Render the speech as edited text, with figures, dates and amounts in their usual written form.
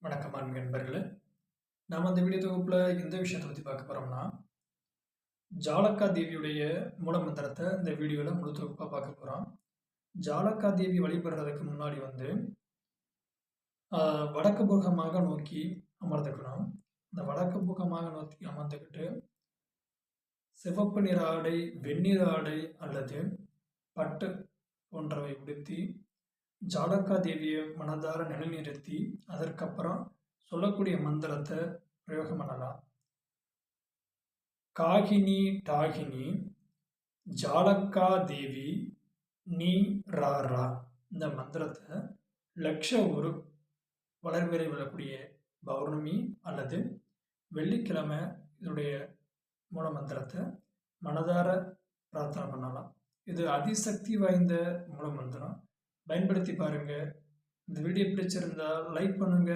வணக்கம் அன்பு நண்பர்களே. நாம் அந்த வீடியோ தொகுப்பில் எந்த விஷயத்தை பற்றி பார்க்க போகிறோம்னா, ஜாலக்கா தேவியுடைய மூலமந்திரத்தை இந்த வீடியோவில் முழு தொகுப்பாக பார்க்க போகிறோம். ஜாலக்கா தேவி வழிபடுறதுக்கு முன்னாடி வடக்கு முகமாக நோக்கி அமர்ந்துக்கணும். இந்த வடக்கு முகமாக நோக்கி அமர்ந்துக்கிட்டு சிவப்பு நிற ஆடை, வெண்ணிற ஆடை அல்லது பட்டு போன்றவை உடுத்தி ஜாலக்கா தேவியை மனதார நிலைநிறுத்தி அதற்கப்புறம் சொல்லக்கூடிய மந்திரத்தை பிரயோகம் பண்ணலாம். காகினி டாகினி ஜாலக்கா தேவி நீ ரா ரா. இந்த மந்திரத்தை ஒரு வளர்பிறை விழக்கூடிய பௌர்ணமி அல்லது வெள்ளிக்கிழமை இதனுடைய மூல மந்திரத்தை மனதார பிரார்த்தனை பண்ணலாம். இது அதிசக்தி வாய்ந்த மூல மந்திரம். பயன்படுத்தி பாருங்க. இந்த வீடியோ பிடிச்சிருந்தா லைக் பண்ணுங்க.